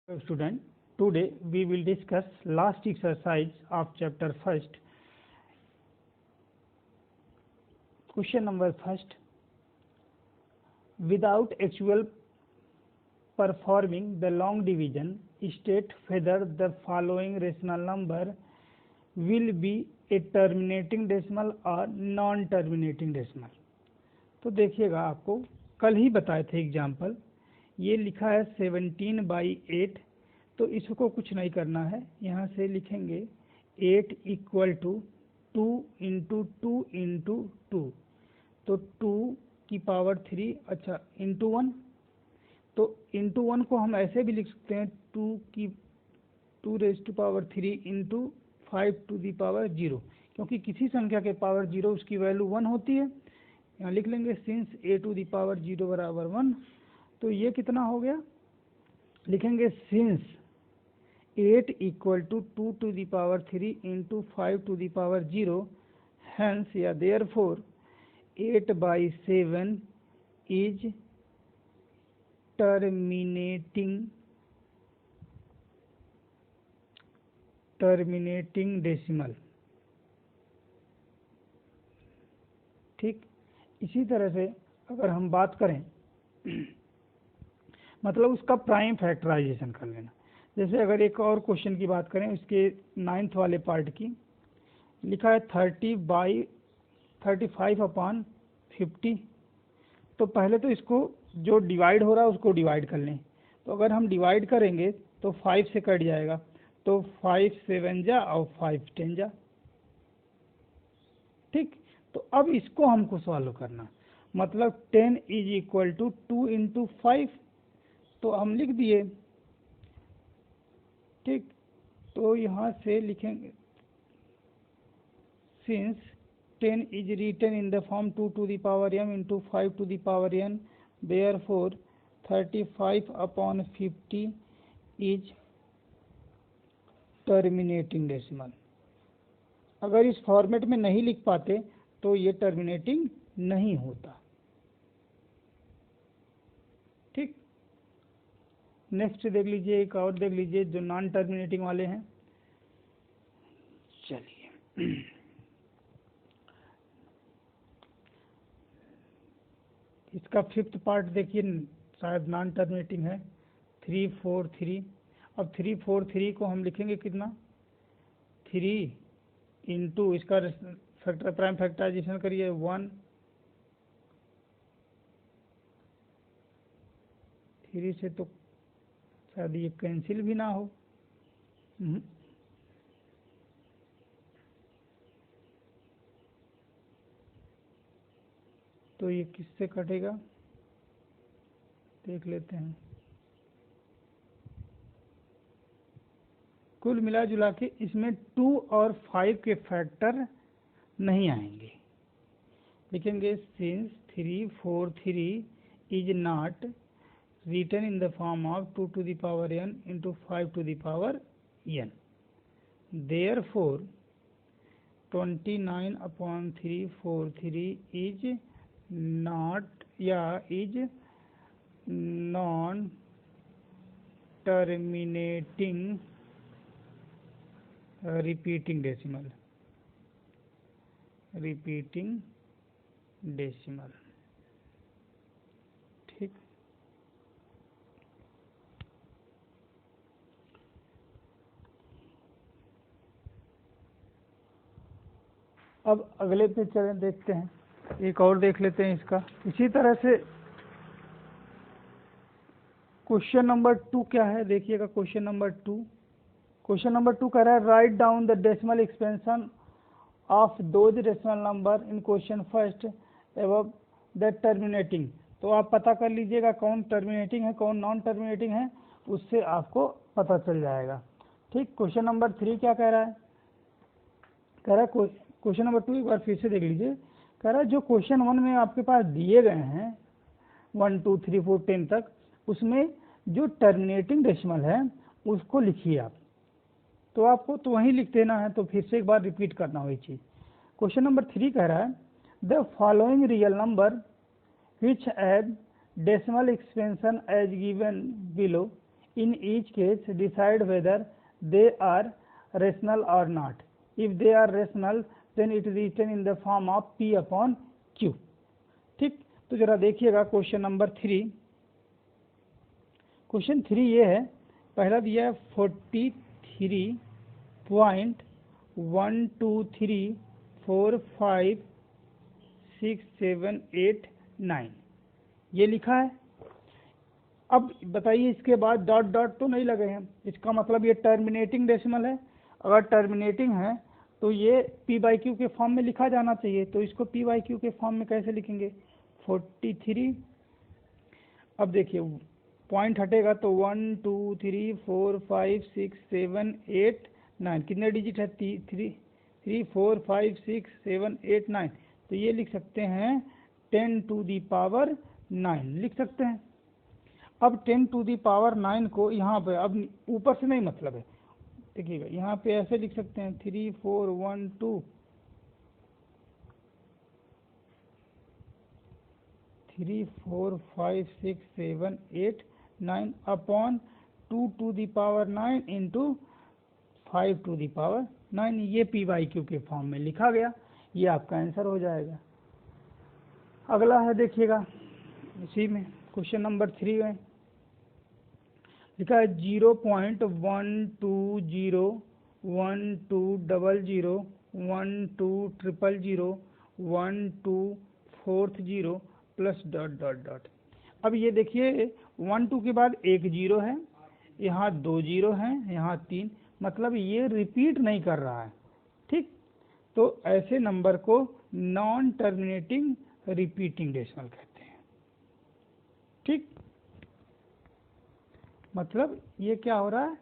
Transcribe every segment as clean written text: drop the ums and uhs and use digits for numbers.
Student, today we will discuss last exercise of chapter first. Question number first. Without actual performing the long division, state whether the following rational number will be a terminating decimal or non-terminating decimal. तो देखिएगा, आपको कल ही बताए थे example. ये लिखा है 17/8, तो इसको कुछ नहीं करना है. यहाँ से लिखेंगे 8 = 2 × 2 × 2, तो 2 की पावर 3, अच्छा इंटू 1. तो इंटू 1 को हम ऐसे भी लिख सकते हैं 2⁻³ × 5⁻0, क्योंकि किसी संख्या के पावर 0 उसकी वैल्यू 1 होती है. यहाँ लिख लेंगे सिंस a⁻0 = 1. तो ये कितना हो गया, लिखेंगे सिंस 8 = 2⁻³ × 5⁻0, hence या therefore 8/7 is terminating decimal. ठीक, इसी तरह से अगर हम बात करें मतलब उसका प्राइम फैक्टराइजेशन कर लेना. जैसे अगर एक और क्वेश्चन की बात करें, उसके 9th वाले पार्ट की, लिखा है 35/50. तो पहले तो इसको जो डिवाइड हो रहा है उसको डिवाइड कर लें. तो अगर हम डिवाइड करेंगे तो 5 से कट जाएगा, तो 5 7 जा और 5 10 जा. ठीक, तो अब इसको हमको सॉल्व करना, मतलब 10 = 2 × 5, तो हम लिख दिए. ठीक, तो यहाँ से लिखेंगे since 10 is written in the form 2⁻m × 5⁻n, therefore 35/50 is terminating decimal. अगर इस फॉर्मेट में नहीं लिख पाते तो ये टर्मिनेटिंग नहीं होता. ठीक, नेक्स्ट देख लीजिए, एक और देख लीजिए जो नॉन टर्मिनेटिंग वाले हैं. चलिए, इसका 5th पार्ट देखिए, शायद नॉन टर्मिनेटिंग है. 3 4 3. अब 3 4 3 को हम लिखेंगे कितना, 3 × इसका फैक्टर प्राइम फैक्टराइजेशन करिए 1. 3 से तो शायद ये कैंसिल भी ना हो. तो ये किससे कटेगा देख लेते हैं. कुल मिला जुला के इसमें 2 और 5 के फैक्टर नहीं आएंगे. लिखेंगे since 3 4 3 is not written in the form of 2⁻n × 5⁻n, therefore 29/343 is not is non-terminating repeating decimal. ठीक, अब अगले पे चलें, देखते हैं, एक और देख लेते हैं इसका. इसी तरह से क्वेश्चन नंबर 2 क्या है, देखिएगा. क्वेश्चन नंबर 2 कह रहा है write down the decimal expansion of those rational number in question first एवं द टर्मिनेटिंग. तो आप पता कर लीजिएगा कौन टर्मिनेटिंग है कौन नॉन टर्मिनेटिंग है, उससे आपको पता चल जाएगा. ठीक, क्वेश्चन नंबर 3 क्या कह रहा है, कह रहा है क्वेश्चन नंबर 2 एक बार फिर से देख लीजिए. कह रहा है जो क्वेश्चन 1 में आपके पास दिए गए हैं 1 2 3 4 10 तक, उसमें जो टर्मिनेटिंग डेसिमल है उसको लिखिए आप. तो आपको तो वहीं लिख देना है, तो फिर से एक बार रिपीट करना वही चीज़. क्वेश्चन नंबर 3 कह रहा है the following real number which add decimal expansion as given below In each case, decide whether they are rational or not. If they are rational, then it is written in the form of P upon Q. ठीक, तो जरा देखिएगा question number 3। Question 3 ये है, पहला दिया है 43.123456789 ये लिखा है। अब बताइए इसके बाद डॉट डॉट तो नहीं लगे हैं, इसका मतलब ये टर्मिनेटिंग डेसिमल है। अगर टर्मिनेटिंग है तो ये P बाई क्यू के फॉर्म में लिखा जाना चाहिए, तो इसको P बाई क्यू के फॉर्म में कैसे लिखेंगे? 43, अब देखिए पॉइंट हटेगा तो 1 2 3 4 5 6 7 8 9, कितने डिजिट है? 3 4 5 6 7 8 9, तो ये लिख सकते हैं 10 टू दी पावर 9 लिख सकते हैं। अब 10 टू दी पावर 9 को यहाँ पे, अब ऊपर से नहीं मतलब है, देखिएगा यहाँ पे ऐसे लिख सकते हैं 3 4 1 2 3 4 5 6 7 8 9 upon 2 to the power 9 into 5 to the power 9, ये P बाई क्यू के फॉर्म में लिखा गया, ये आपका आंसर हो जाएगा। अगला है देखिएगा इसी में क्वेश्चन नंबर 3 में लिखा है 0.120012001240 प्लस डॉट डॉट डॉट। अब ये देखिए 1 2 के बाद एक जीरो है, यहाँ 2 जीरो हैं, यहाँ 3, मतलब ये रिपीट नहीं कर रहा है। ठीक, तो ऐसे नंबर को नॉन टर्मिनेटिंग रिपीटिंग डेसिमल कहते हैं। ठीक, मतलब ये क्या हो रहा है?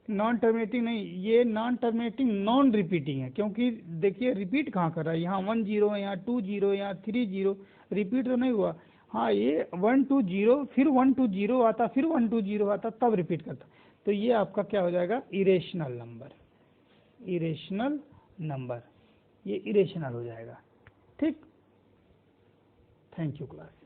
नॉन टर्मिनेटिंग नहीं, ये नॉन टर्मिनेटिंग नॉन रिपीटिंग है, क्योंकि देखिए रिपीट कहाँ कर रहा है? यहाँ 1 0 है, यहाँ 2 0, यहाँ 3 0, रिपीट तो नहीं हुआ। हाँ, ये 1 2 0 फिर 1 2 0 आता, फिर 1 2 0 आता, तब रिपीट करता, तो ये आपका क्या हो जाएगा? Irrational number. इरेशनल नंबर, ये इरेशनल हो जाएगा। ठीक, थैंक यू क्लास।